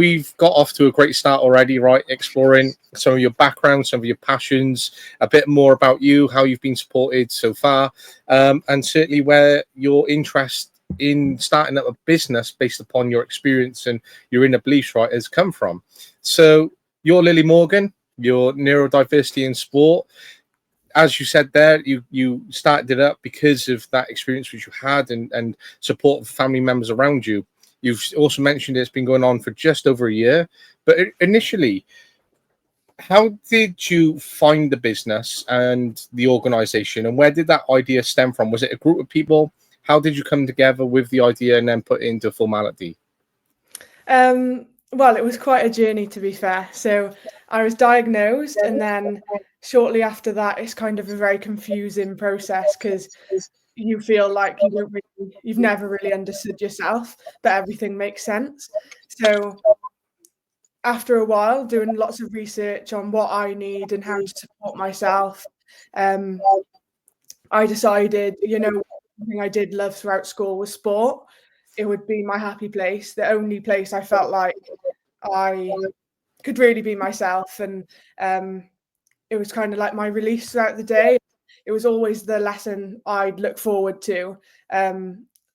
we've got off to a great start already, right? Exploring some of your background, some of your passions, a bit more about you, how you've been supported so far, and certainly where your interest in starting up a business based upon your experience and your inner beliefs, right, has come from. So you're Lily Morgan, you're neurodiversity in sport. As you said there, you started it up because of that experience which you had and support of family members around you. You've also mentioned it's been going on for just over a year. But initially, how did you find the business and the organization, and where did that idea stem from? Was it a group of people? How did you come together with the idea and then put it into formality? Well, it was quite a journey, to be fair. So I was diagnosed, and then shortly after that, it's kind of a very confusing process because you feel like you've never really understood yourself, but everything makes sense. So after a while, doing lots of research on what I need and how to support myself, um, I decided, one thing I did love throughout school was sport. It would be my happy place, the only place I felt like I could really be myself, and it was kind of like my release throughout the day. It was always the lesson I'd look forward to,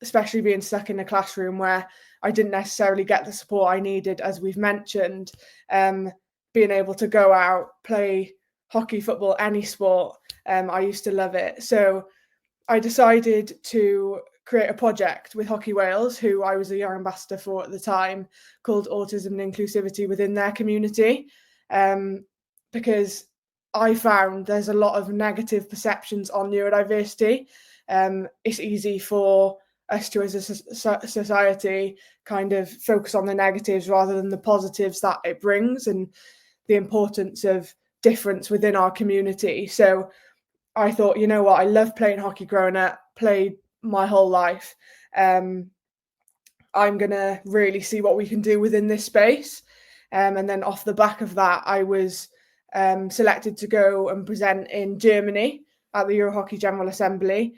especially being stuck in a classroom where I didn't necessarily get the support I needed, as we've mentioned. Being able to go out, play hockey, football, any sport, I used to love it. So I decided to create a project with Hockey Wales, who I was a young ambassador for at the time, called Autism and Inclusivity within their community, because I found there's a lot of negative perceptions on neurodiversity. It's easy for us to, as a society, kind of focus on the negatives rather than the positives that it brings and the importance of difference within our community. So I thought, you know what, I love playing hockey growing up, played my whole life. I'm going to really see what we can do within this space. And then off the back of that, I was selected to go and present in Germany at the Euro Hockey General Assembly,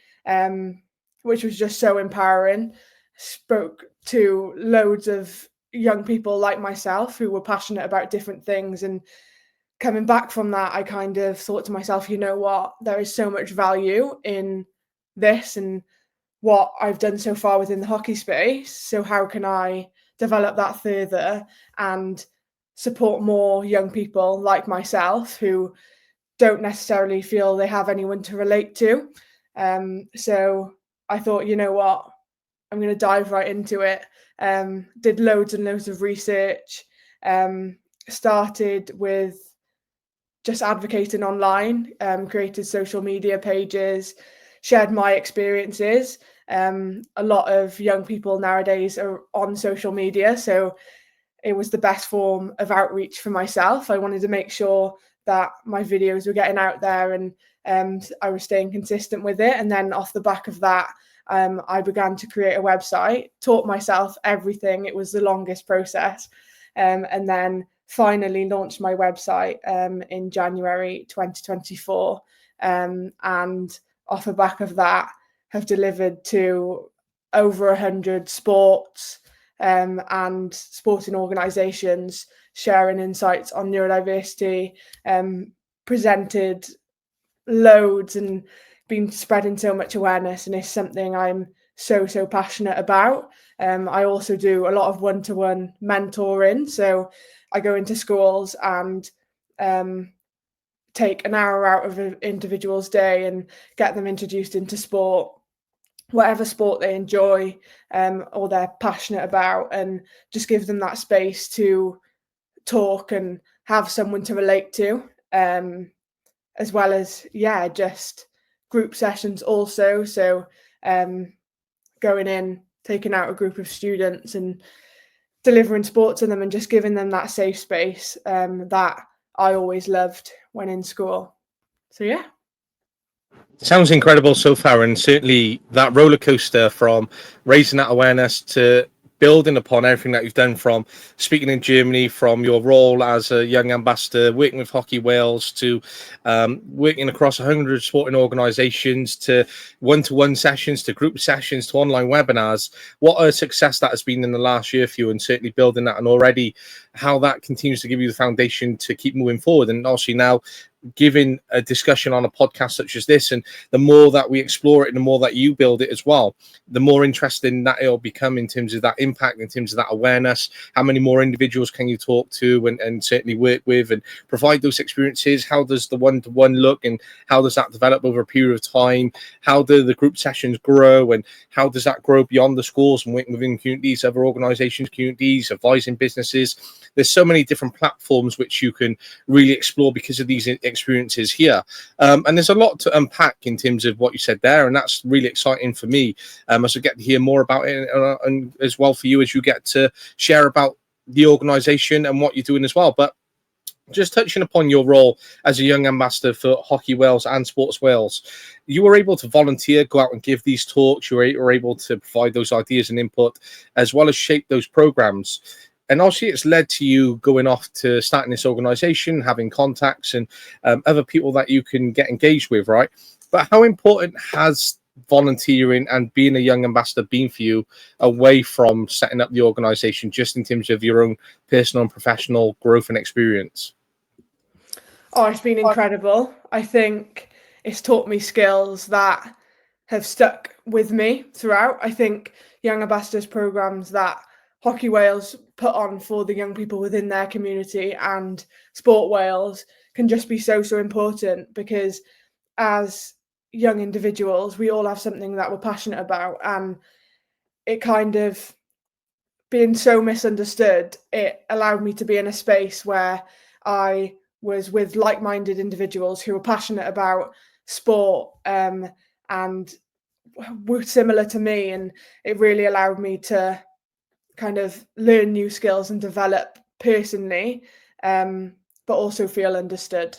which was just so empowering. Spoke to loads of young people like myself who were passionate about different things, and coming back from that, I kind of thought to myself, you know what, there is so much value in this and what I've done so far within the hockey space. So how can I develop that further and support more young people like myself who don't necessarily feel they have anyone to relate to? So I thought, you know what, I'm going to dive right into it. Did loads and loads of research. Started with just advocating online, created social media pages, shared my experiences. A lot of young people nowadays are on social media, so it was the best form of outreach for myself. I wanted to make sure that my videos were getting out there and I was staying consistent with it. And then off the back of that, I began to create a website, taught myself everything. It was the longest process. And then finally launched my website in January 2024. And off the back of that, have delivered to over 100 sports and sporting organisations, sharing insights on neurodiversity, presented loads and been spreading so much awareness, and it's something I'm so passionate about. I also do a lot of one-to-one mentoring, so I go into schools and take an hour out of an individual's day and get them introduced into sport, whatever sport they enjoy or they're passionate about, and just give them that space to talk and have someone to relate to, as well as just group sessions also. So going in, taking out a group of students and delivering sport to them and just giving them that safe space that I always loved when in school. So yeah. Sounds incredible so far, and certainly that roller coaster from raising that awareness to building upon everything that you've done, from speaking in Germany, from your role as a young ambassador, working with Hockey Wales, to working across 100 sporting organisations, to one-to-one sessions, to group sessions, to online webinars. What a success that has been in the last year for you, and certainly building that, and already how that continues to give you the foundation to keep moving forward. And obviously now giving a discussion on a podcast such as this, and the more that we explore it and the more that you build it as well, the more interesting that it'll become in terms of that impact, in terms of that awareness. How many more individuals can you talk to and certainly work with and provide those experiences? How does the one-to-one look, and how does that develop over a period of time? How do the group sessions grow, and how does that grow beyond the schools and working within communities, other organizations, communities, advising businesses? There's so many different platforms which you can really explore because of these experiences here. And there's a lot to unpack in terms of what you said there, and that's really exciting for me as I get to hear more about it, and as well for you as you get to share about the organization and what you're doing as well. But just touching upon your role as a young ambassador for Hockey Wales and Sports Wales, you were able to volunteer, go out and give these talks. You were able to provide those ideas and input, as well as shape those programs. And obviously it's led to you going off to starting this organization, having contacts and other people that you can get engaged with, right? But how important has volunteering and being a young ambassador been for you, away from setting up the organization, just in terms of your own personal and professional growth and experience? Oh, it's been incredible. I think it's taught me skills that have stuck with me throughout. I think Young Ambassadors programs that Hockey Wales put on for the young people within their community and Sport Wales can just be so important, because as young individuals, we all have something that we're passionate about, and it kind of being so misunderstood, it allowed me to be in a space where I was with like-minded individuals who were passionate about sport and were similar to me, and it really allowed me to kind of learn new skills and develop personally, but also feel understood.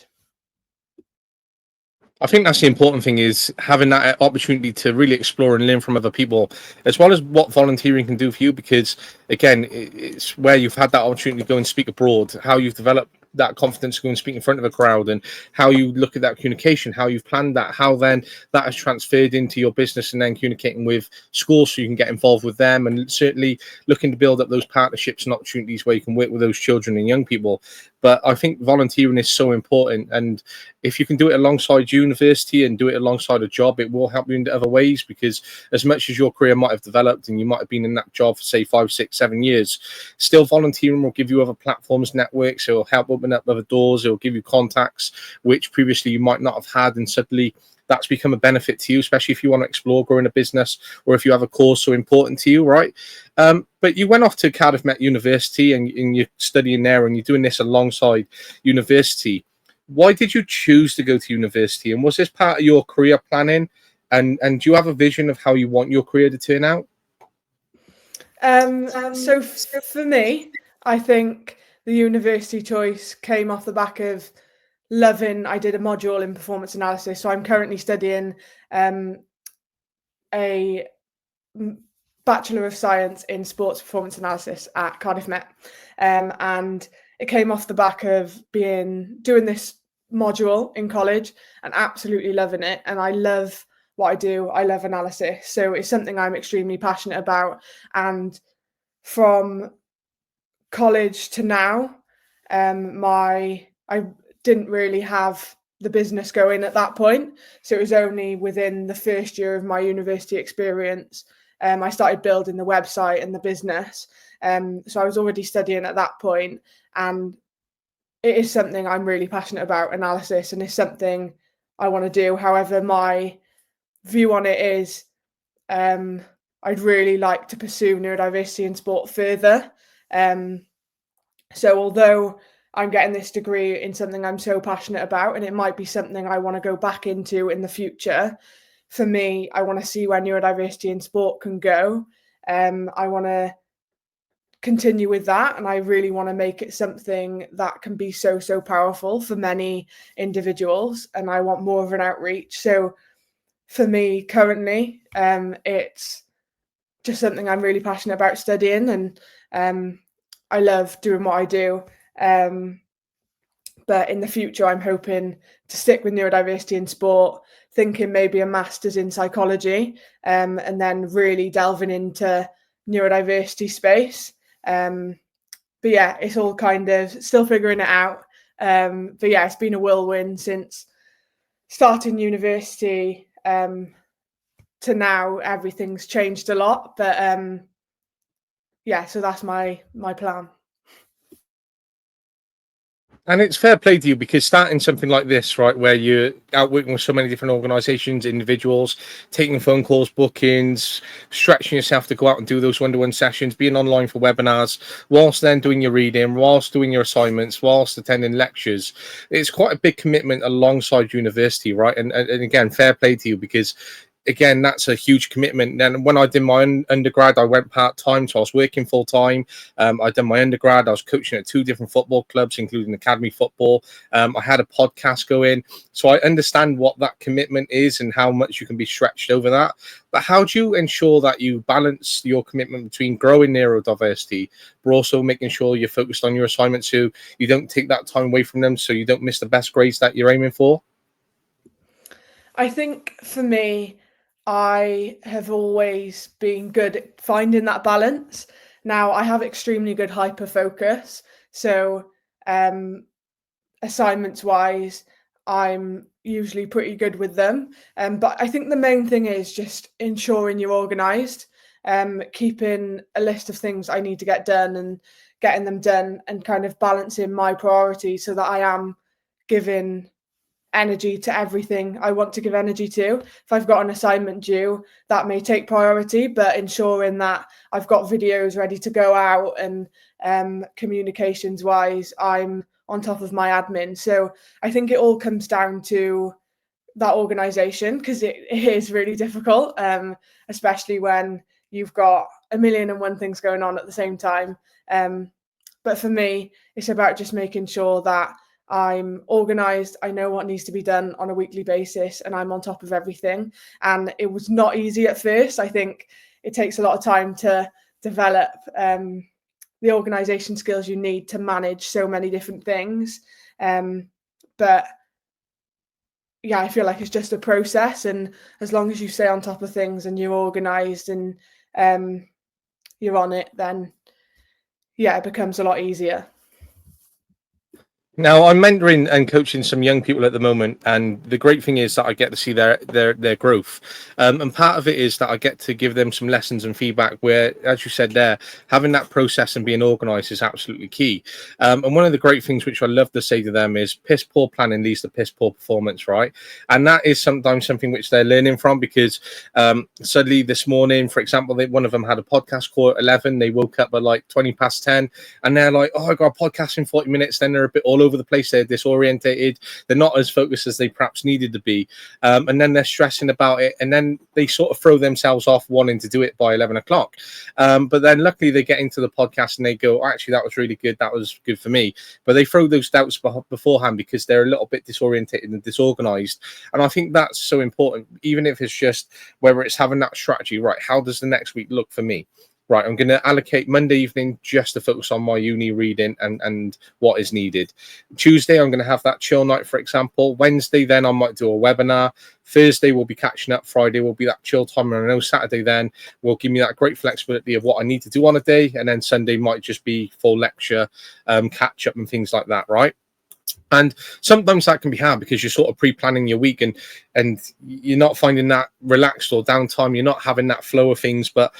I think that's the important thing, is having that opportunity to really explore and learn from other people, as well as what volunteering can do for you. Because again, it's where you've had that opportunity to go and speak abroad, how you've developed that confidence to go and speak in front of a crowd, and how you look at that communication, how you've planned that, how then that has transferred into your business, and then communicating with schools so you can get involved with them, and certainly looking to build up those partnerships and opportunities where you can work with those children and young people. But I think volunteering is so important, and if you can do it alongside university and do it alongside a job, it will help you in other ways. Because as much as your career might have developed and you might have been in that job for say 5, 6, 7 years, still volunteering will give you other platforms, networks. It will help open up other doors. It will give you contacts which previously you might not have had, and suddenly that's become a benefit to you, especially if you want to explore growing a business, or if you have a cause so important to you, right? But you went off to Cardiff Met University, and you're studying there, and you're doing this alongside university. Why did you choose to go to university, and was this part of your career planning? And do you have a vision of how you want your career to turn out? So for me, I think the university choice came off the back of loving. I did a module in performance analysis, so I'm currently studying a Bachelor of Science in Sports Performance Analysis at Cardiff Met, and it came off the back of doing this module in college and absolutely loving it. And I love what I do. I love analysis, so it's something I'm extremely passionate about. And from college to now, I didn't really have the business going at that point, so it was only within the first year of my university experience I started building the website and the business. So I was already studying at that point, and it is something I'm really passionate about, analysis, and it's something I want to do. However, my view on it is I'd really like to pursue neurodiversity in sport further. So although I'm getting this degree in something I'm so passionate about, and it might be something I want to go back into in the future, for me, I want to see where neurodiversity in sport can go. I want to continue with that, and I really want to make it something that can be so powerful for many individuals, and I want more of an outreach. So for me currently, it's just something I'm really passionate about studying, and I love doing what I do. But in the future, I'm hoping to stick with neurodiversity in sport, thinking maybe a master's in psychology, and then really delving into neurodiversity space. But yeah, it's all kind of still figuring it out. But yeah, it's been a whirlwind since starting university to now. Everything's changed a lot, but yeah, so that's my plan. And it's fair play to you, because starting something like this, right, where you're out working with so many different organizations, individuals, taking phone calls, bookings, stretching yourself to go out and do those one-to-one sessions, being online for webinars, whilst then doing your reading, whilst doing your assignments, whilst attending lectures. It's quite a big commitment alongside university, right? And again, fair play to you, because again, that's a huge commitment. And when I did my undergrad, I went part-time, so I was working full-time. I done my undergrad, I was coaching at 2 different football clubs, including academy football. I had a podcast going, so I understand what that commitment is and how much you can be stretched over that. But how do you ensure that you balance your commitment between growing neurodiversity, but also making sure you're focused on your assignments, so you don't take that time away from them, so you don't miss the best grades that you're aiming for? I think for me, I have always been good at finding that balance. Now, I have extremely good hyper focus. So, assignments wise, I'm usually pretty good with them. But I think the main thing is just ensuring you're organized, keeping a list of things I need to get done and getting them done, and kind of balancing my priorities so that I am giving energy to everything I want to give energy to. If I've got an assignment due, that may take priority, but ensuring that I've got videos ready to go out, and communications wise, I'm on top of my admin. So I think it all comes down to that organization, because it is really difficult, especially when you've got a million and one things going on at the same time. But for me, it's about just making sure that I'm organized, I know what needs to be done on a weekly basis, and I'm on top of everything. And it was not easy at first. I think it takes a lot of time to develop the organization skills you need to manage so many different things. But yeah, I feel like it's just a process, and as long as you stay on top of things and you're organized and you're on it, then yeah, it becomes a lot easier. Now, I'm mentoring and coaching some young people at the moment, and the great thing is that I get to see their growth. And part of it is that I get to give them some lessons and feedback where, as you said there, having that process and being organised is absolutely key. And one of the great things which I love to say to them is piss poor planning leads to piss poor performance, right? And that is sometimes something which they're learning from, because suddenly this morning, for example, one of them had a podcast call at 11. They woke up at like 20 past 10, and they're like, oh, I got a podcast in 40 minutes. Then they're a bit all over the place, they're disorientated, they're not as focused as they perhaps needed to be, and then they're stressing about it, and then they sort of throw themselves off wanting to do it by 11 o'clock. But then luckily they get into the podcast and they go, oh, actually that was really good, that was good for me. But they throw those doubts beforehand because they're a little bit disorientated and disorganized. And I think that's so important, even if it's just whether it's having that strategy, right? How does the next week look for me? Right, I'm going to allocate Monday evening just to focus on my uni reading and what is needed. Tuesday, I'm going to have that chill night, for example. Wednesday, then I might do a webinar. Thursday, we'll be catching up. Friday will be that chill time. And I know Saturday then will give me that great flexibility of what I need to do on a day. And then Sunday might just be full lecture, catch up and things like that, right? And sometimes that can be hard because you're sort of pre-planning your week and you're not finding that relaxed or downtime. You're not having that flow of things, but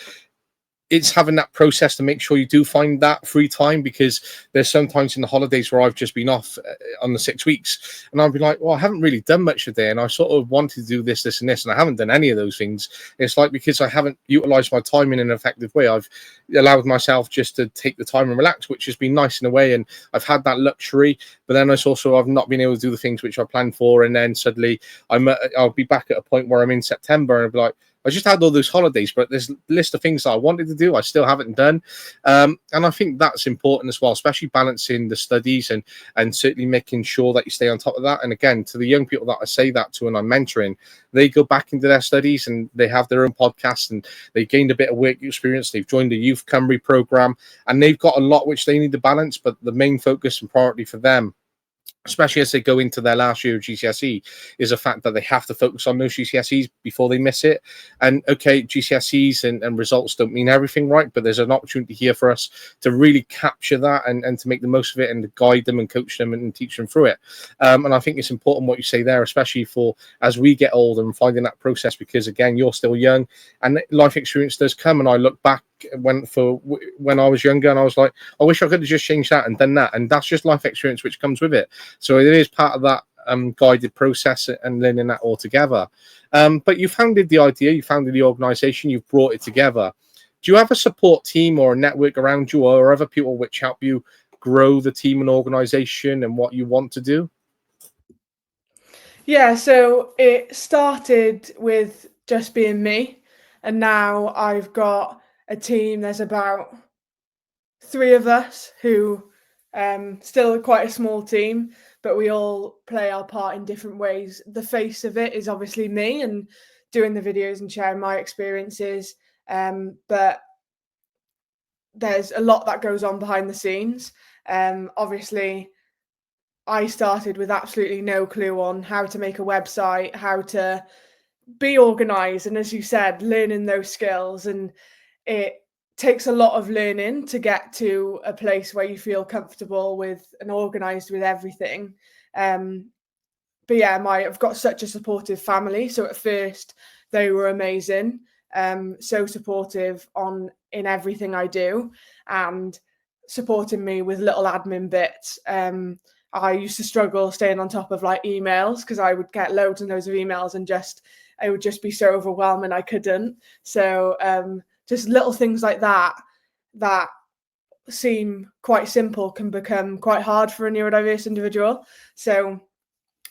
it's having that process to make sure you do find that free time, because there's sometimes in the holidays where I've just been off on the 6 weeks and I'll be like, well, I haven't really done much today, and I sort of wanted to do this and this, and I haven't done any of those things. It's like because I haven't utilized my time in an effective way, I've allowed myself just to take the time and relax, which has been nice in a way, and I've had that luxury. But then it's also I've not been able to do the things which I planned for, and then suddenly I'll be back at a point where I'm in September and I'll be like, I just had all those holidays, but there's a list of things that I wanted to do I still haven't done. And I think that's important as well, especially balancing the studies and certainly making sure that you stay on top of that. And again, to the young people that I say that to and I'm mentoring, they go back into their studies and they have their own podcast and they gained a bit of work experience. They've joined the Youth Cymru program and they've got a lot which they need to balance, but the main focus and priority for them, especially as they go into their last year of GCSE, is the fact that they have to focus on those GCSEs before they miss it. And okay, GCSEs and results don't mean everything, right? But there's an opportunity here for us to really capture that and to make the most of it and to guide them and coach them and teach them through it. And I think it's important what you say there, especially for as we get older and finding that process, because again, you're still young and life experience does come. And I look back when I was younger and I was like, I wish I could have just changed that and done that. And that's just life experience which comes with it. So it is part of that guided process and learning that all together. But you founded the idea, you founded the organization, you've brought it together. Do you have a support team or a network around you or other people which help you grow the team and organization and what you want to do? Yeah, so it started with just being me, and now I've got a team. There's about 3 of us who still quite a small team, but we all play our part in different ways. The face of it is obviously me and doing the videos and sharing my experiences, but there's a lot that goes on behind the scenes. Obviously, I started with absolutely no clue on how to make a website, how to be organized, and as you said, learning those skills. And it takes a lot of learning to get to a place where you feel comfortable with and organized with everything. But yeah, I've got such a supportive family. So at first they were amazing, so supportive in everything I do and supporting me with little admin bits. I used to struggle staying on top of like emails because I would get loads and loads of emails and it would just be so overwhelming I couldn't. So just little things like that seem quite simple can become quite hard for a neurodiverse individual. So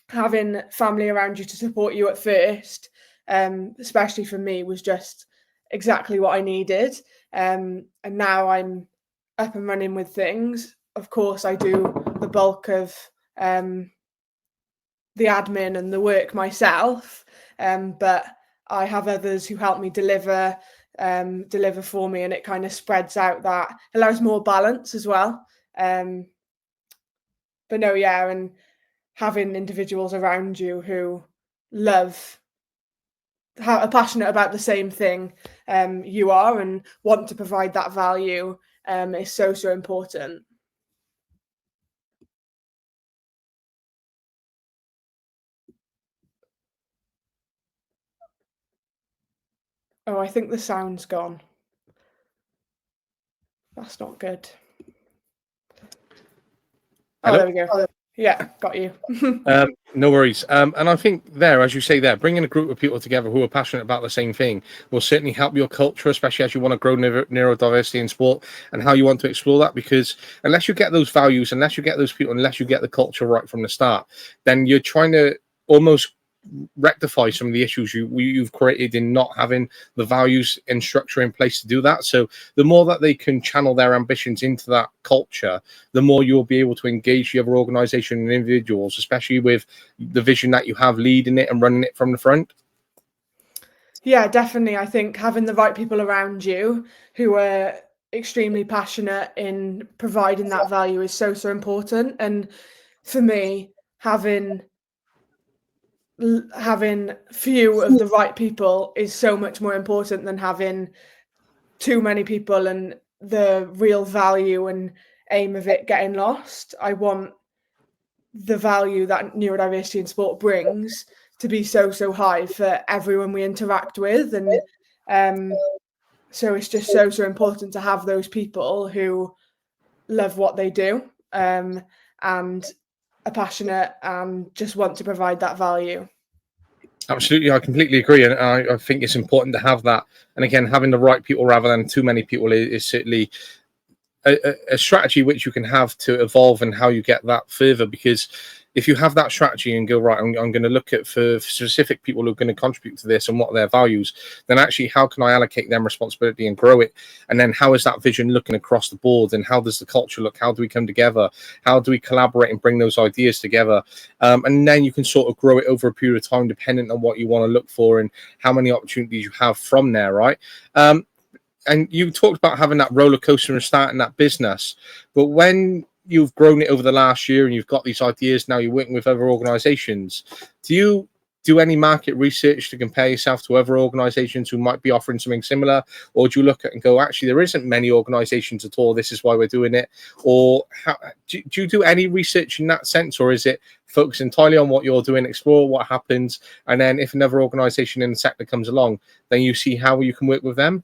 having family around you to support you at first, especially for me, was just exactly what I needed. And now I'm up and running with things. Of course, I do the bulk of the admin and the work myself, but I have others who help me deliver for me, and it kind of spreads out. That allows more balance as well. But no, yeah, and having individuals around you who are passionate about the same thing you are and want to provide that value is so important. Oh, I think the sound's gone. That's not good. Hello? Oh, there we go. Yeah, got you. No worries. And I think there, as you say there, bringing a group of people together who are passionate about the same thing will certainly help your culture, especially as you want to grow neurodiversity in sport and how you want to explore that. Because unless you get those values, unless you get those people, unless you get the culture right from the start, then you're trying to almost rectify some of the issues you've created in not having the values and structure in place to do that. So the more that they can channel their ambitions into that culture, the more you'll be able to engage the other organization and individuals, especially with the vision that you have leading it and running it from the front. Yeah, definitely. I think having the right people around you who are extremely passionate in providing that value is so important. And for me, having few of the right people is so much more important than having too many people and the real value and aim of it getting lost. I want the value that neurodiversity in sport brings to be so high for everyone we interact with. And so it's just so important to have those people who love what they do and are passionate and just want to provide that value. Absolutely, I completely agree, and I think it's important to have that. And again, having the right people rather than too many people is certainly a strategy which you can have to evolve and how you get that further. Because if you have that strategy and go, right, I'm going to look at for specific people who are going to contribute to this and what are their values, then actually how can I allocate them responsibility and grow it? And then how is that vision looking across the board? And how does the culture look? How do we come together? How do we collaborate and bring those ideas together? And then you can sort of grow it over a period of time, depending on what you want to look for and how many opportunities you have from there, right? And you talked about having that roller coaster and starting that business, but when you've grown it over the last year and you've got these ideas now, you're working with other organizations, do you do any market research to compare yourself to other organizations who might be offering something similar? Or do you look at and go, actually, there isn't many organizations at all, this is why we're doing it? Or do you do any research in that sense? Or is it focus entirely on what you're doing, explore what happens, and then if another organization in the sector comes along, then you see how you can work with them?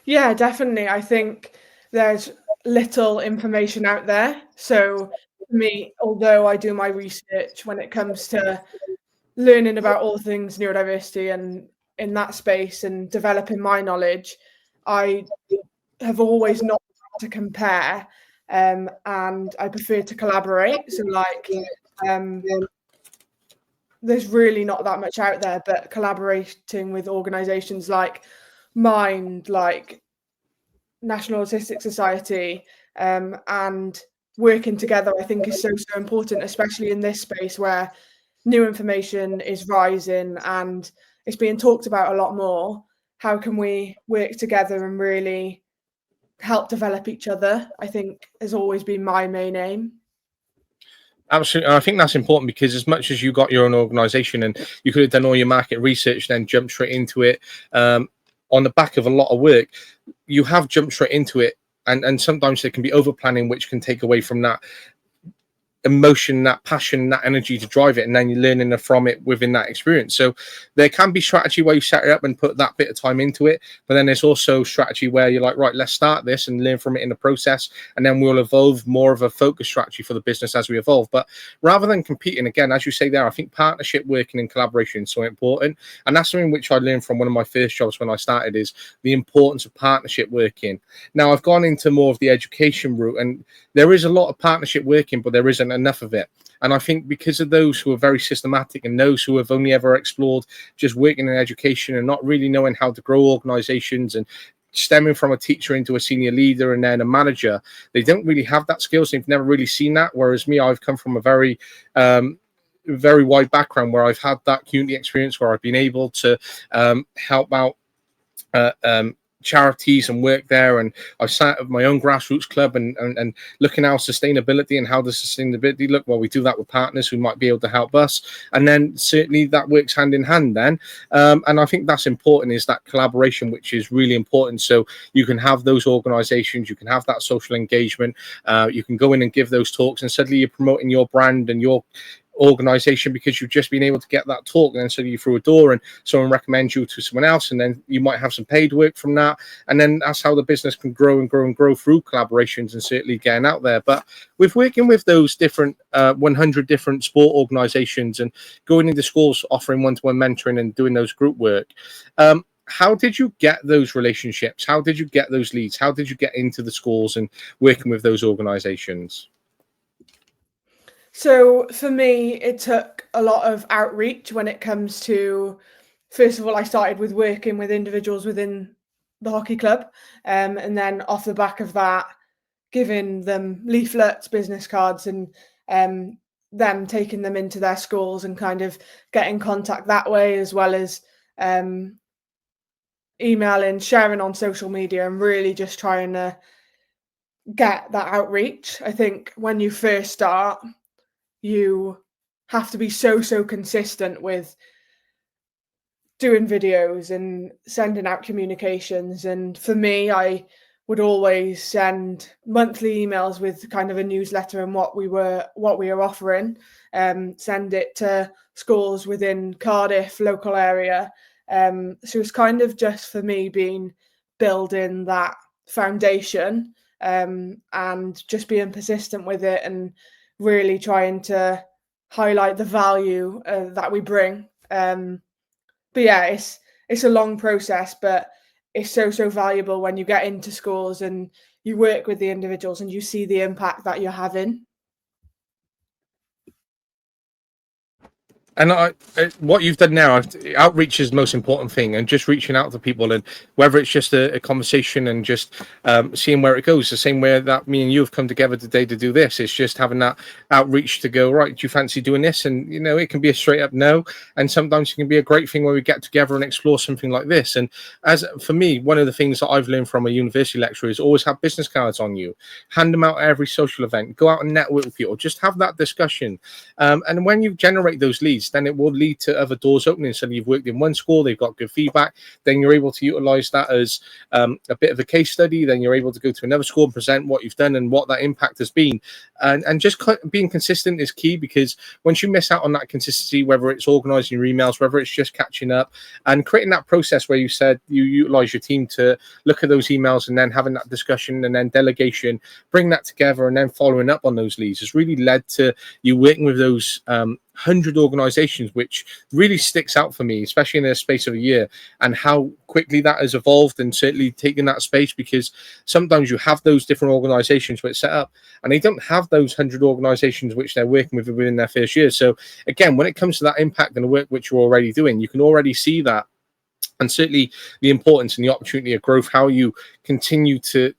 Yeah, definitely. I think there's little information out there. So for me, although I do my research when it comes to learning about all things neurodiversity and in that space and developing my knowledge, I have always not to compare, and I prefer to collaborate. So like, um, there's really not that much out there, but collaborating with organisations like Mind, like National Autistic Society, and working together, I think is so important, especially in this space where new information is rising and it's being talked about a lot more. How can we work together and really help develop each other? I think has always been my main aim. Absolutely. I think that's important because as much as you got your own organization and you could have done all your market research, then jumped straight into it, on the back of a lot of work, you have jumped straight into it. And sometimes there can be over planning, which can take away from that emotion, that passion, that energy to drive it, and then you're learning from it within that experience. So there can be strategy where you set it up and put that bit of time into it, but then there's also strategy where you're like, right, let's start this and learn from it in the process, and then we'll evolve more of a focus strategy for the business as we evolve. But rather than competing, again, as you say there, I think partnership, working in collaboration is so important, and that's something which I learned from one of my first jobs when I started, is the importance of partnership working. Now I've gone into more of the education route, and there is a lot of partnership working, but there isn't enough of it. And I think because of those who are very systematic and those who have only ever explored just working in education and not really knowing how to grow organizations and stemming from a teacher into a senior leader and then a manager, they don't really have that skills. They've never really seen that. Whereas me, I've come from a very wide background where I've had that community experience where I've been able to help out charities and work there, and I've sat at my own grassroots club and looking at our sustainability and how does sustainability look. Well, we do that with partners who might be able to help us, and then certainly that works hand in hand then, and I think that's important, is that collaboration, which is really important. So you can have those organizations, you can have that social engagement, you can go in and give those talks, and suddenly you're promoting your brand and your organization because you've just been able to get that talk, and then so you through a door and someone recommends you to someone else, and then you might have some paid work from that, and then that's how the business can grow and grow and grow through collaborations and certainly getting out there. But with working with those different 100 different sport organizations and going into schools offering one-to-one mentoring and doing those group work, how did you get those relationships? How did you get those leads? How did you get into the schools and working with those organizations? So for me, it took a lot of outreach when it comes to, first of all, I started with working with individuals within the hockey club, and then off the back of that, giving them leaflets, business cards, and them taking them into their schools and kind of getting contact that way, as well as emailing, sharing on social media, and really just trying to get that outreach. I think when you first start, you have to be so consistent with doing videos and sending out communications. And for me, I would always send monthly emails with kind of a newsletter and what we were offering, send it to schools within Cardiff local area. So it's kind of just for me being building that foundation, and just being persistent with it and really trying to highlight the value that we bring. But yeah, it's a long process, but it's so valuable when you get into schools and you work with the individuals and you see the impact that you're having. And what you've done now, outreach is the most important thing, and just reaching out to people, and whether it's just a conversation and just seeing where it goes. The same way that me and you have come together today to do this, it's just having that outreach to go, right, do you fancy doing this? And it can be a straight up no, and sometimes it can be a great thing where we get together and explore something like this. And as for me, one of the things that I've learned from a university lecturer is always have business cards on you, hand them out at every social event, go out and network with people, just have that discussion. And when you generate those leads, then it will lead to other doors opening. So you've worked in one school, they've got good feedback, then you're able to utilize that as a bit of a case study. Then you're able to go to another school and present what you've done and what that impact has been. And just being consistent is key, because once you miss out on that consistency, whether it's organizing your emails, whether it's just catching up and creating that process where you said you utilize your team to look at those emails and then having that discussion and then delegation, bring that together and then following up on those leads has really led to you working with those 100 organizations, which really sticks out for me, especially in a space of a year, and how quickly that has evolved and certainly taken that space, because sometimes you have those different organizations which set up and they don't have those 100 organizations which they're working with within their first year. So again, when it comes to that impact and the work which you're already doing, you can already see that, and certainly the importance and the opportunity of growth, how you continue to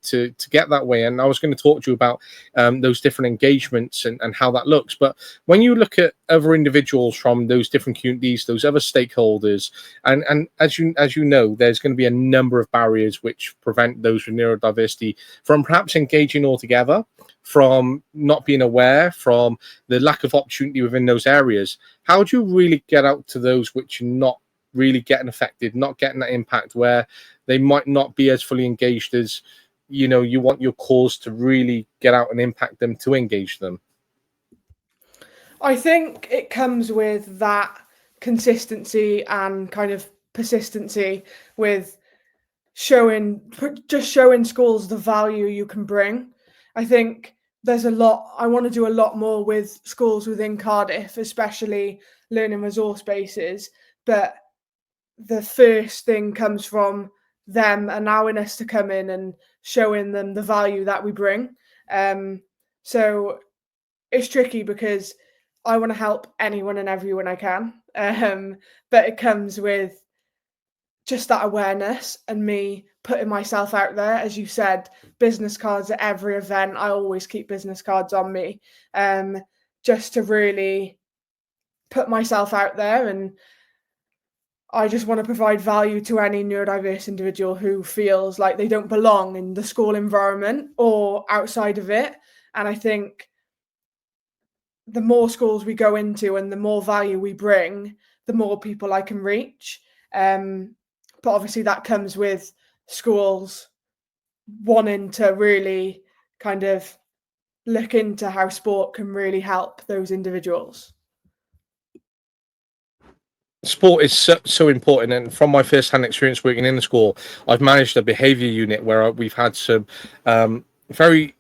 get that way. And I was going to talk to you about those different engagements and how that looks. But when you look at other individuals from those different communities, those other stakeholders, and as you know, there's going to be a number of barriers which prevent those with neurodiversity from perhaps engaging altogether, from not being aware, from the lack of opportunity within those areas. How do you really get out to those which are not really getting affected, not getting that impact, where they might not be as fully engaged as you want your cause to really get out and impact them, to engage them? I think it comes with that consistency and kind of persistency with showing schools the value you can bring. I think there's a lot, I want to do a lot more with schools within Cardiff, especially learning resource bases, but the first thing comes from them allowing us to come in and showing them the value that we bring. So it's tricky because I want to help anyone and everyone I can. But it comes with just that awareness and me putting myself out there. As you said, business cards at every event. I always keep business cards on me, just to really put myself out there. And I just want to provide value to any neurodiverse individual who feels like they don't belong in the school environment or outside of it. And I think the more schools we go into and the more value we bring, the more people I can reach. But obviously that comes with schools wanting to really kind of look into how sport can really help those individuals. Sport is so important, and from my first-hand experience working in the school, I've managed a behaviour unit where we've had some very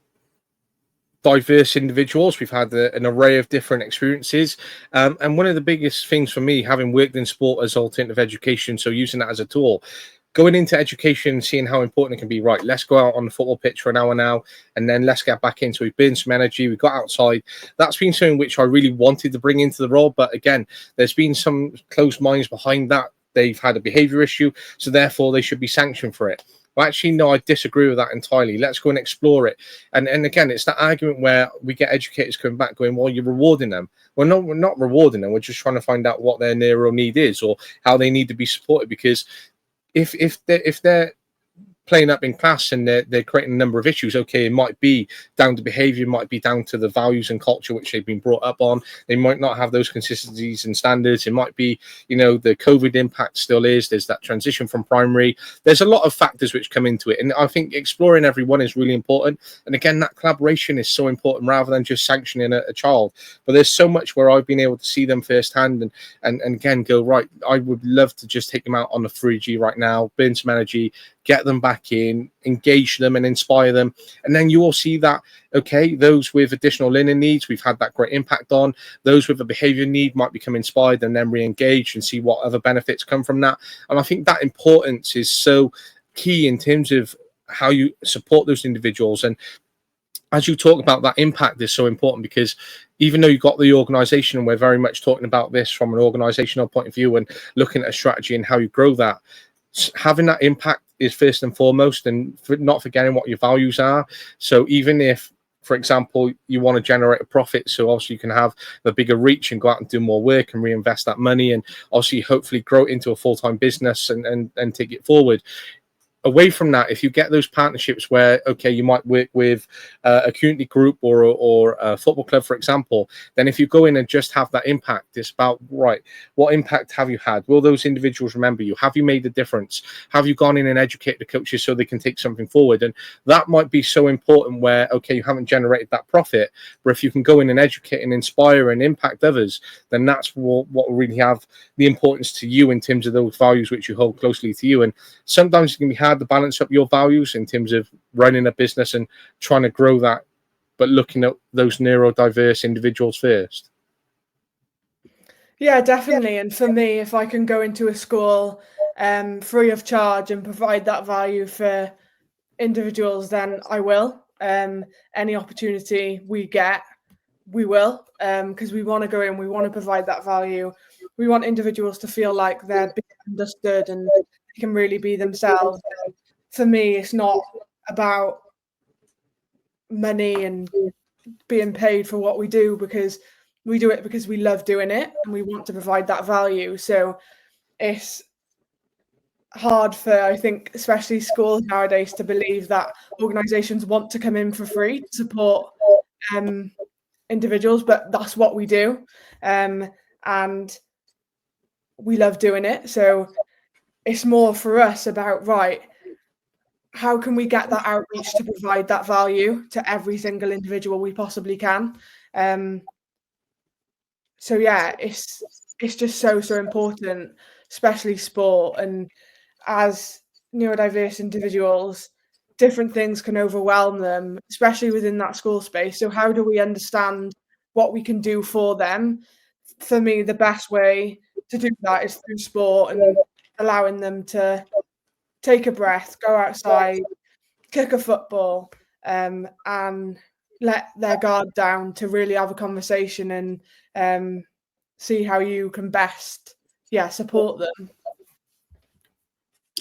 diverse individuals. We've had an array of different experiences, and one of the biggest things for me, having worked in sport as alternative education, so using that as a tool, going into education, seeing how important it can be. Right, let's go out on the football pitch for an hour now, and then let's get back in. So we've burned some energy, we got outside. That's been something which I really wanted to bring into the role, but again, there's been some closed minds behind that. They've had a behavior issue, so therefore they should be sanctioned for it. Well, actually, no, I disagree with that entirely. Let's go and explore it. And again, it's that argument where we get educators coming back going, well, you're rewarding them. Well, no, we're not rewarding them. We're just trying to find out what their neuro need is or how they need to be supported. Because if they're playing up in class and they're creating a number of issues, okay, it might be down to behavior, it might be down to the values and culture which they've been brought up on. They might not have those consistencies and standards. It might be, the COVID impact still is. There's that transition from primary. There's a lot of factors which come into it. And I think exploring everyone is really important. And again, that collaboration is so important rather than just sanctioning a child. But there's so much where I've been able to see them firsthand and again, go, right, I would love to just take them out on the 3G right now, burn some energy, get them back in, engage them and inspire them. And then you will see that, okay, those with additional learning needs, we've had that great impact on. Those with a behavior need might become inspired and then re-engage and see what other benefits come from that. And I think that importance is so key in terms of how you support those individuals. And as you talk about, that impact is so important, because even though you've got the organization, and we're very much talking about this from an organizational point of view and looking at a strategy and how you grow that, having that impact is first and foremost, and not forgetting what your values are. So even if, for example, you want to generate a profit, so obviously you can have the bigger reach and go out and do more work and reinvest that money, and obviously hopefully grow it into a full-time business and take it forward. Away from that, if you get those partnerships where, okay, you might work with a community group or a football club, for example, then if you go in and just have that impact, it's about, right, what impact have you had? Will those individuals remember you? Have you made a difference? Have you gone in and educated the coaches so they can take something forward? And that might be so important where, okay, you haven't generated that profit, but if you can go in and educate and inspire and impact others, then that's what will really have the importance to you in terms of those values which you hold closely to you. And sometimes it can be hard to balance up your values in terms of running a business and trying to grow that, but looking at those neurodiverse individuals first. Yeah, definitely. And for me, if I can go into a school free of charge and provide that value for individuals, then I will. Any opportunity we get, we will, because we want to go in, we want to provide that value. We want individuals to feel like they're being understood and they can really be themselves. And for me, it's not about money and being paid for what we do, because we do it because we love doing it and we want to provide that value. So it's hard for, I think, especially schools nowadays, to believe that organizations want to come in for free to support individuals, but that's what we do. And we love doing it. So it's more for us about, right, how can we get that outreach to provide that value to every single individual we possibly can? So yeah, it's just so important, especially sport. And as neurodiverse individuals, different things can overwhelm them, especially within that school space. So how do we understand what we can do for them? For me, the best way to do that is through sport and allowing them to take a breath, go outside, kick a football, and let their guard down to really have a conversation and see how you can best, support them.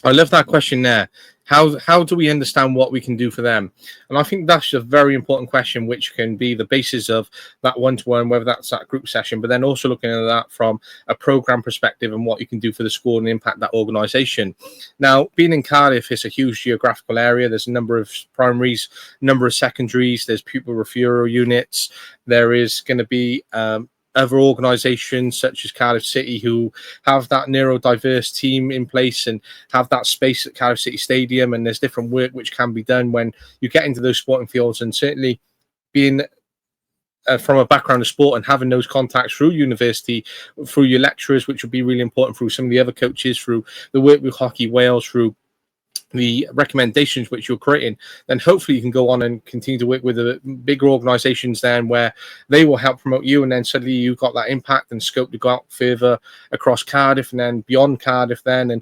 I love that question there. How do we understand what we can do for them? And I think that's a very important question, which can be the basis of that one-to-one, whether that's that group session, but then also looking at that from a program perspective and what you can do for the school and impact that organization. Now, being in Cardiff is a huge geographical area. There's a number of primaries, number of secondaries, there's pupil referral units. There is going to be other organizations such as Cardiff City who have that neurodiverse team in place and have that space at Cardiff City Stadium, and there's different work which can be done when you get into those sporting fields. And certainly being from a background of sport and having those contacts through university, through your lecturers, which would be really important, through some of the other coaches, through the work with Hockey Wales, through the recommendations which you're creating, then hopefully you can go on and continue to work with the bigger organizations then where they will help promote you, and then suddenly you've got that impact and scope to go out further across Cardiff and then beyond Cardiff then. And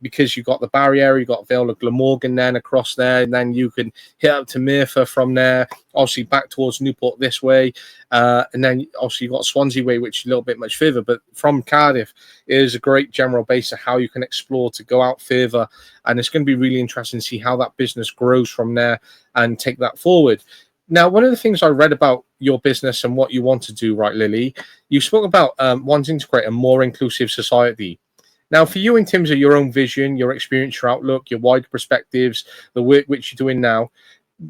because you've got the barrier, you've got Vale of Glamorgan then across there, and then you can hit up to Merthyr from there, obviously back towards Newport this way, and then obviously you've got Swansea way, which is a little bit much further, but from Cardiff is a great general base of how you can explore to go out further. And it's going to be really interesting to see how that business grows from there and take that forward. Now, one of the things I read about your business and what you want to do, right, Lily, you spoke about wanting to create a more inclusive society. Now, for you, in terms of your own vision, your experience, your outlook, your wider perspectives, the work which you're doing now,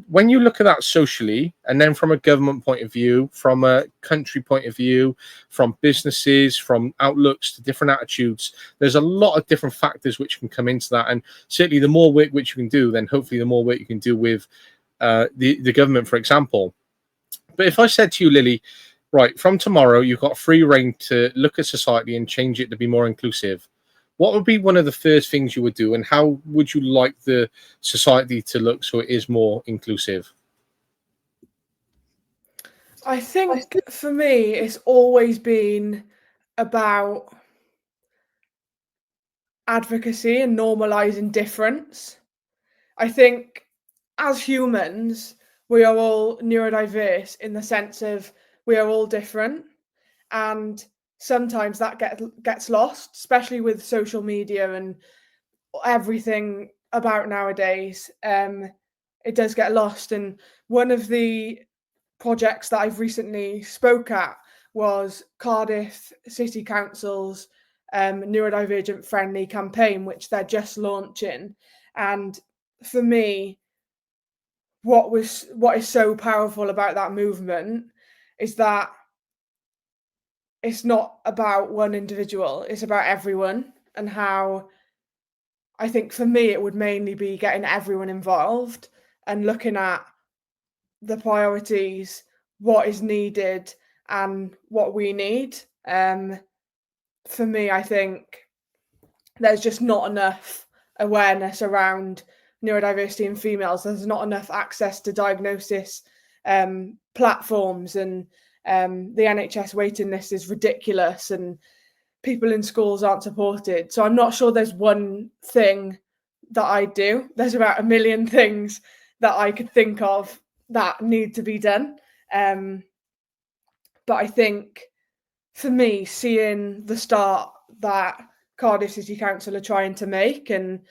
when you look at that socially, and then from a government point of view, from a country point of view, from businesses, from outlooks to different attitudes, there's a lot of different factors which can come into that. And certainly the more work which you can do, then hopefully the more work you can do with the government, for example. But if I said to you, Lily, right, from tomorrow, you've got free reign to look at society and change it to be more inclusive, what would be one of the first things you would do, and how would you like the society to look so it is more inclusive? I think for me, it's always been about advocacy and normalizing difference. I think as humans, we are all neurodiverse in the sense of we are all different, and sometimes that gets lost, especially with social media and everything about nowadays. It does get lost. And one of the projects that I've recently spoke at was Cardiff City Council's neurodivergent friendly campaign, which they're just launching. And for me, what is so powerful about that movement is that it's not about one individual, it's about everyone. And how I think for me it would mainly be getting everyone involved and looking at the priorities, what is needed and what we need. For me, I think there's just not enough awareness around neurodiversity in females. There's not enough access to diagnosis platforms, and the NHS waiting list is ridiculous, and people in schools aren't supported. So I'm not sure there's one thing that I do. There's about a million things that I could think of that need to be done. But I think for me, seeing the start that Cardiff City Council are trying to make, and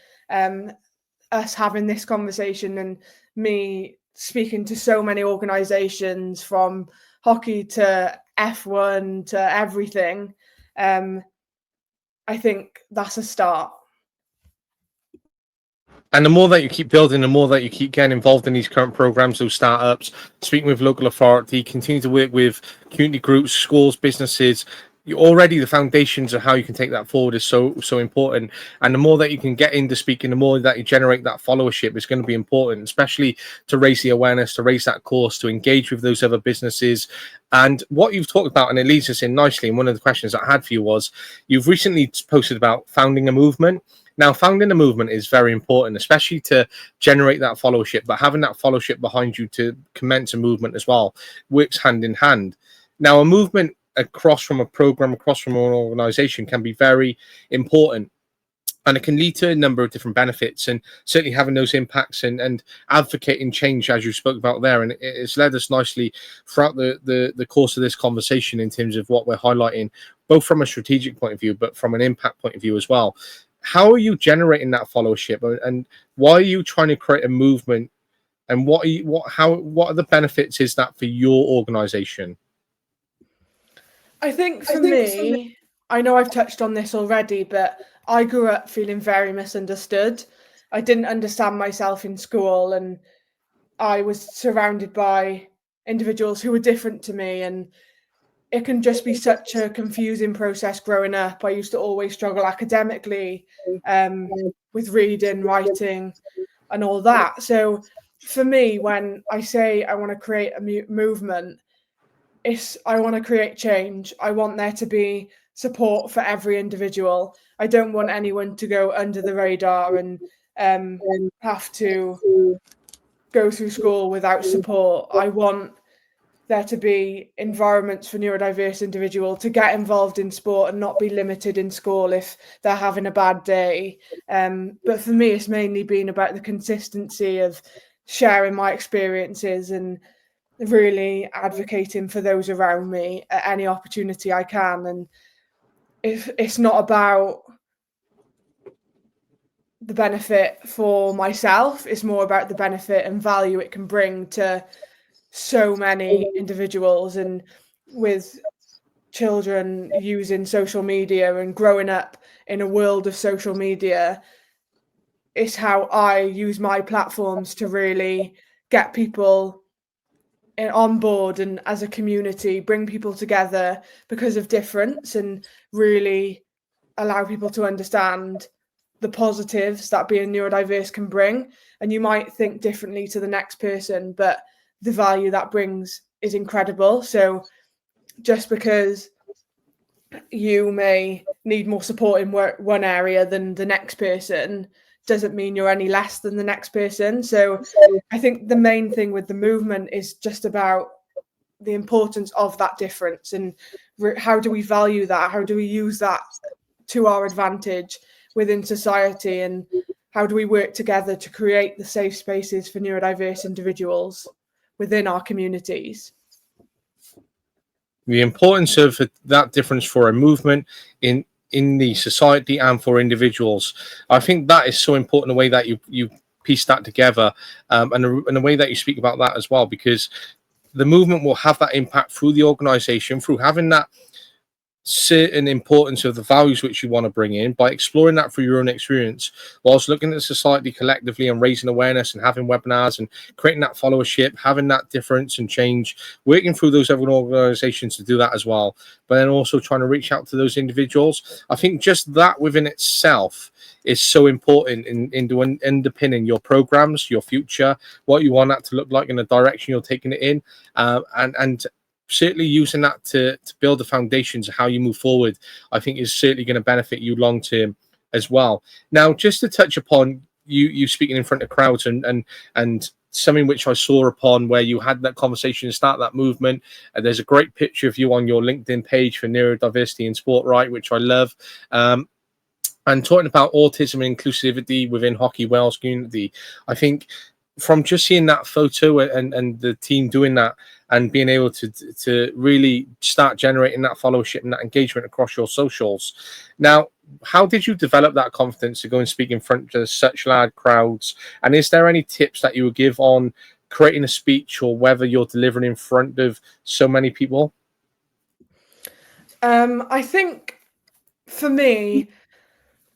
us having this conversation, and me speaking to so many organisations from hockey to F1 to everything, I think that's a start. And the more that you keep building, the more that you keep getting involved in these current programs, those startups, speaking with local authority, continue to work with community groups, schools, businesses. Already the foundations of how you can take that forward is so important. And the more that you can get into speaking, the more that you generate that followership is going to be important, especially to raise the awareness, to raise that course, to engage with those other businesses. And what you've talked about, and it leads us in nicely, and one of the questions that I had for you was, you've recently posted about founding a movement. Now, founding a movement is very important, especially to generate that followership, but having that followership behind you to commence a movement as well works hand in hand. Now, a movement across from a program, across from an organization can be very important, and it can lead to a number of different benefits, and certainly having those impacts and advocating change, as you spoke about there. And it's led us nicely throughout the course of this conversation in terms of what we're highlighting, both from a strategic point of view, but from an impact point of view as well. How are you generating that followership, and why are you trying to create a movement, and what are the benefits is that for your organization? I think for me, I know I've touched on this already, but I grew up feeling very misunderstood. I didn't understand myself in school, and I was surrounded by individuals who were different to me, and it can just be such a confusing process growing up. I used to always struggle academically with reading, writing, and all that. So for me, when I say I want to create a movement, I want to create change. I want there to be support for every individual. I don't want anyone to go under the radar and have to go through school without support. I want there to be environments for neurodiverse individuals to get involved in sport and not be limited in school if they're having a bad day. But for me, it's mainly been about the consistency of sharing my experiences and really advocating for those around me at any opportunity I can. And if it's not about the benefit for myself, it's more about the benefit and value it can bring to so many individuals. And with children using social media and growing up in a world of social media, it's how I use my platforms to really get people on board, and as a community bring people together because of difference, and really allow people to understand the positives that being neurodiverse can bring. And you might think differently to the next person, but the value that brings is incredible. So just because you may need more support in one area than the next person doesn't mean you're any less than the next person. So I think the main thing with the movement is just about the importance of that difference, and how do we value that? How do we use that to our advantage within society? And how do we work together to create the safe spaces for neurodiverse individuals? within our communities. The importance of that difference for a movement in the society and for individuals. I think that is so important, the way that you piece that together, and the way that you speak about that as well, because the movement will have that impact through the organization, through having that certain importance of the values which you want to bring in, by exploring that through your own experience, whilst looking at society collectively and raising awareness and having webinars and creating that followership, having that difference and change, working through those other organizations to do that as well, but then also trying to reach out to those individuals. I think just that within itself is so important in underpinning your programs, your future, what you want that to look like, in the direction you're taking it in, and certainly using that to build the foundations of how you move forward, I think is certainly going to benefit you long term as well. Now, just to touch upon you speaking in front of crowds and something which I saw upon where you had that conversation to start that movement. There's a great picture of you on your LinkedIn page for neurodiversity in sport, right, which I love. And talking about autism and inclusivity within Hockey Wales community, I think from just seeing that photo and the team doing that and being able to really start generating that followership and that engagement across your socials. Now, how did you develop that confidence to go and speak in front of such large crowds? And is there any tips that you would give on creating a speech, or whether you're delivering in front of so many people? I think for me,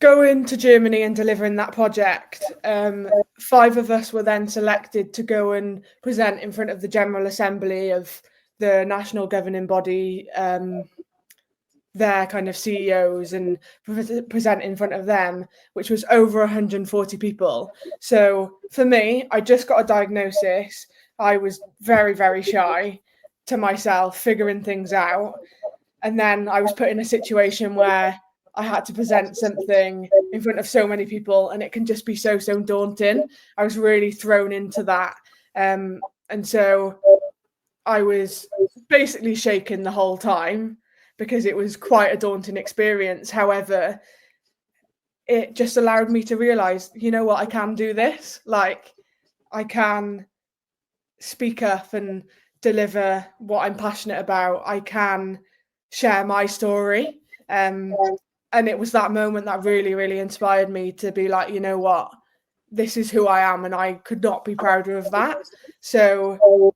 going to Germany and delivering that project, 5 of us were then selected to go and present in front of the General Assembly of the national governing body, their kind of CEOs, and present in front of them, which was over 140 people. So for me, I just got a diagnosis. I was very, very shy to myself, figuring things out. And then I was put in a situation where I had to present something in front of so many people, and it can just be so daunting. I was really thrown into that. And so I was basically shaken the whole time, because it was quite a daunting experience. However, it just allowed me to realize, you know what, I can do this. Like, I can speak up and deliver what I'm passionate about. I can share my story. And it was that moment that really, really inspired me to be like, you know what, this is who I am, and I could not be prouder of that. So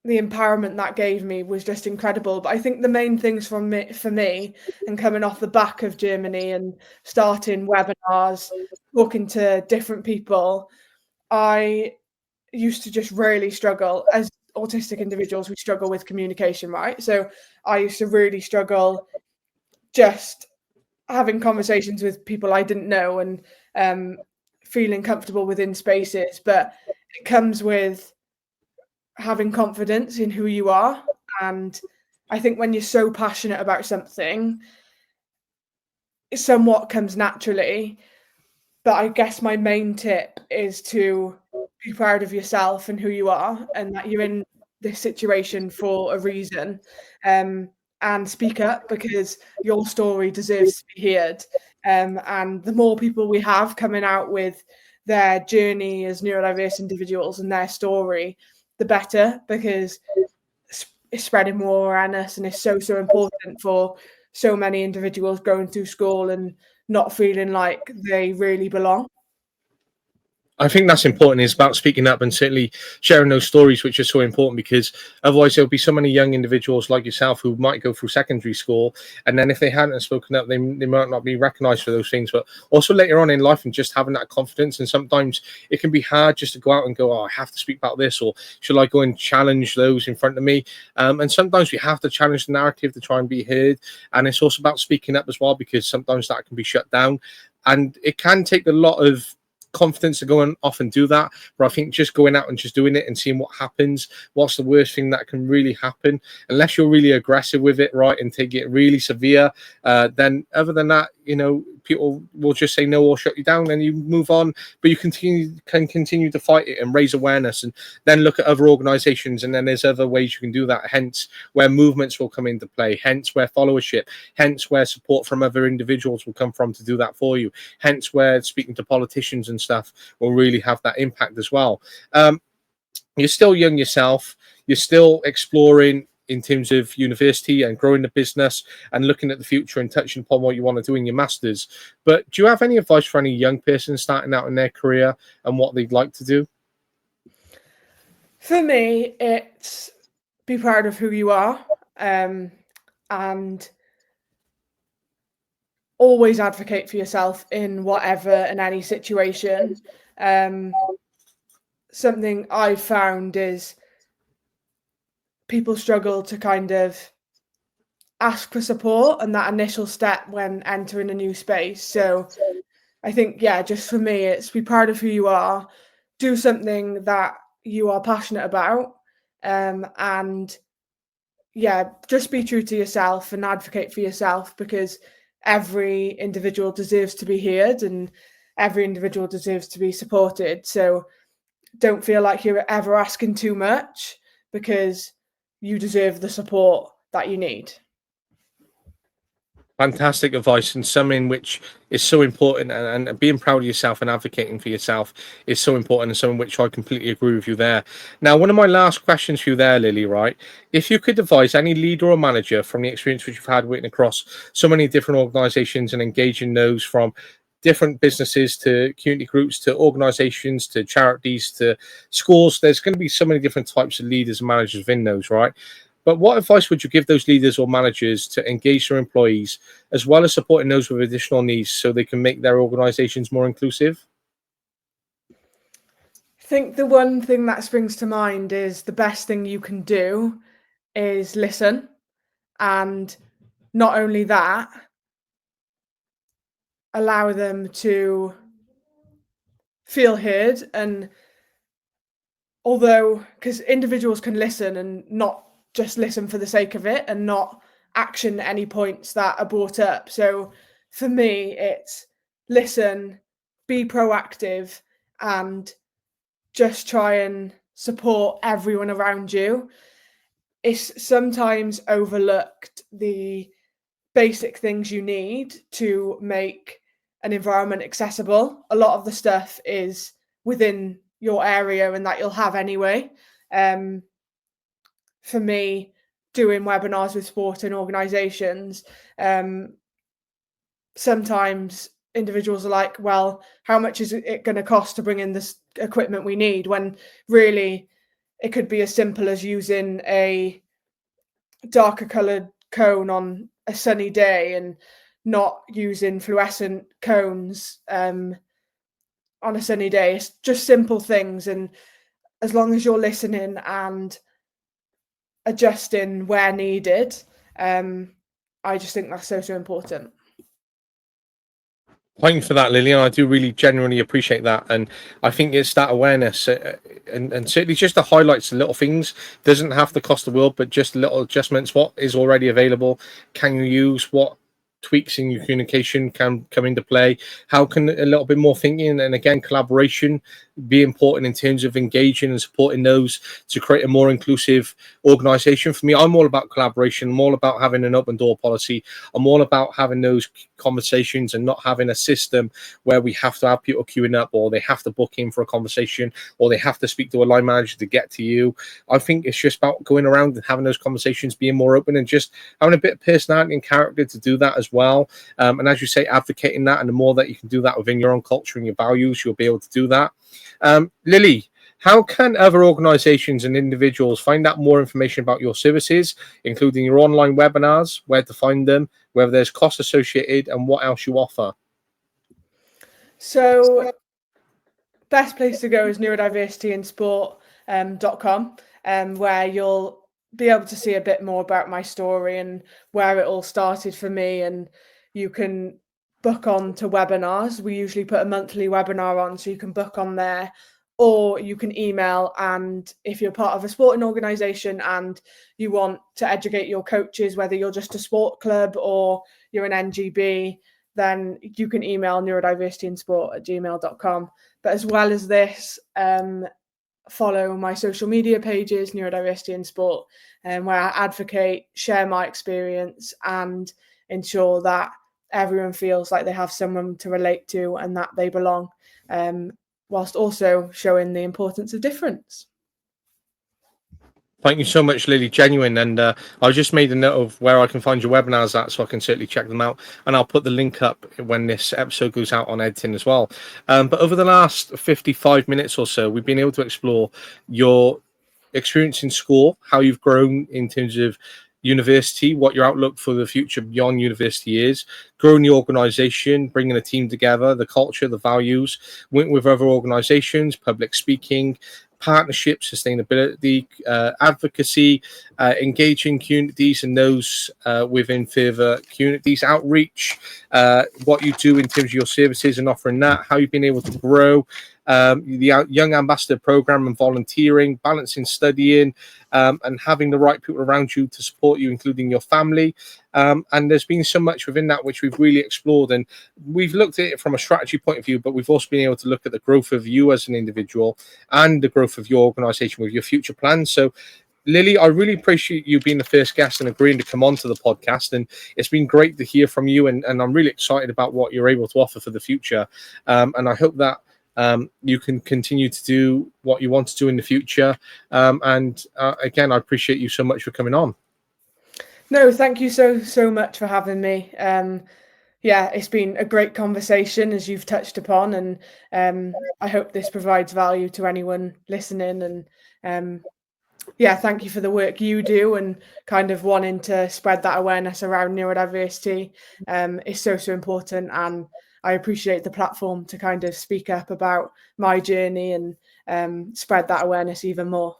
the empowerment that gave me was just incredible. But I think the main things for me, and coming off the back of Germany and starting webinars, talking to different people, I used to just really struggle. As autistic individuals, we struggle with communication, right? So I used to really struggle just having conversations with people I didn't know, and feeling comfortable within spaces. But it comes with having confidence in who you are. And I think when you're so passionate about something, it somewhat comes naturally. But I guess my main tip is to be proud of yourself and who you are, and that you're in this situation for a reason. And speak up, because your story deserves to be heard. And the more people we have coming out with their journey as neurodiverse individuals and their story, the better, because it's spreading more awareness, and it's so important for so many individuals going through school and not feeling like they really belong. I think that's important. It's about speaking up and certainly sharing those stories, which are so important, because otherwise there'll be so many young individuals like yourself who might go through secondary school, and then if they hadn't spoken up, they might not be recognized for those things. But also later on in life, and just having that confidence. And sometimes it can be hard just to go out and go, oh, I have to speak about this, or should I go and challenge those in front of me? And sometimes we have to challenge the narrative to try and be heard. And it's also about speaking up as well, because sometimes that can be shut down, and it can take a lot of confidence to go and off and do that. But I think just going out and just doing it and seeing what happens, what's the worst thing that can really happen, unless you're really aggressive with it, right, and take it really severe, then other than that, you know, people will just say no or shut you down, and you move on. But you can continue to fight it and raise awareness, and then look at other organizations, and then there's other ways you can do that, hence where movements will come into play, hence where followership, hence where support from other individuals will come from to do that for you, hence where speaking to politicians and stuff will really have that impact as well. You're still young yourself. You're still exploring in terms of university and growing the business and looking at the future and touching upon what you want to do in your masters. But do you have any advice for any young person starting out in their career and what they'd like to do? For me, it's be proud of who you are, and always advocate for yourself in whatever and any situation. Something I've found is people struggle to kind of ask for support and that initial step when entering a new space. So I think, yeah, just for me, it's be proud of who you are, do something that you are passionate about, and yeah, just be true to yourself and advocate for yourself, because every individual deserves to be heard and every individual deserves to be supported. So don't feel like you're ever asking too much, because you deserve the support that you need. Fantastic advice, and something which is so important, and being proud of yourself and advocating for yourself is so important, and something which I completely agree with you there. Now, one of my last questions for you there, Lily, right? If you could advise any leader or manager from the experience which you've had working across so many different organizations and engaging those from different businesses to community groups to organizations to charities to schools, there's going to be so many different types of leaders and managers within those, right? But what advice would you give those leaders or managers to engage their employees, as well as supporting those with additional needs so they can make their organizations more inclusive? I think the one thing that springs to mind is the best thing you can do is listen. And not only that, allow them to feel heard. And although, because individuals can listen and not just listen for the sake of it and not action any points that are brought up. So for me, it's listen, be proactive, and just try and support everyone around you. It's sometimes overlooked the basic things you need to make an environment accessible. A lot of the stuff is within your area and that you'll have anyway. Um, for me, doing webinars with sporting organisations, sometimes individuals are like, well, how much is it going to cost to bring in this equipment we need? When really it could be as simple as using a darker coloured cone on a sunny day and not using fluorescent cones on a sunny day. It's just simple things. And as long as you're listening and adjusting where needed, I just think that's so important. Thank you for that, Lillian. I do really genuinely appreciate that, and I think it's that awareness, and certainly just the highlights, the little things. Doesn't have to cost the world, but just little adjustments. What is already available? Can you use what tweaks in your communication can come into play? How can a little bit more thinking and again collaboration be important in terms of engaging and supporting those to create a more inclusive organization? For me, I'm all about collaboration. I'm all about having an open door policy. I'm all about having those conversations and not having a system where we have to have people queuing up, or they have to book in for a conversation, or they have to speak to a line manager to get to you. I think it's just about going around and having those conversations, being more open, and just having a bit of personality and character to do that as well. And as you say, advocating that, and the more that you can do that within your own culture and your values, you'll be able to do that. Lily, how can other organizations and individuals find out more information about your services, including your online webinars, where to find them, whether there's costs associated, and what else you offer? So best place to go is neurodiversityinsport.com, where you'll be able to see a bit more about my story and where it all started for me. And you can book on to webinars. We usually put a monthly webinar on, so you can book on there, or you can email. And if you're part of a sporting organisation and you want to educate your coaches, whether you're just a sport club or you're an NGB, then you can email neurodiversityinsport@gmail.com. But as well as this, follow my social media pages, Neurodiversity in Sport, where I advocate, share my experience, and ensure that everyone feels like they have someone to relate to and that they belong, whilst also showing the importance of difference. Thank you so much, Lily. Genuine. And I just made a note of where I can find your webinars at, so I can certainly check them out. And I'll put the link up when this episode goes out on editing as well. But over the last 55 minutes or so, we've been able to explore your experience in school, how you've grown in terms of university, what your outlook for the future beyond university is, growing the organization, bringing a team together, the culture, the values, working with other organizations, public speaking, partnerships, sustainability, advocacy, engaging communities and those within further communities, outreach, what you do in terms of your services and offering that, how you've been able to grow the Young Ambassador Program and volunteering, balancing studying, and having the right people around you to support you, including your family. And there's been so much within that which we've really explored, and we've looked at it from a strategy point of view, but we've also been able to look at the growth of you as an individual and the growth of your organization with your future plans. So Lily, I really appreciate you being the first guest and agreeing to come on to the podcast. And it's been great to hear from you. And I'm really excited about what you're able to offer for the future. And I hope that you can continue to do what you want to do in the future. And again, I appreciate you so much for coming on. No, thank you so much for having me. Yeah, it's been a great conversation, as you've touched upon, and I hope this provides value to anyone listening. And yeah, thank you for the work you do and kind of wanting to spread that awareness around neurodiversity. Is so important, and I appreciate the platform to kind of speak up about my journey and spread that awareness even more.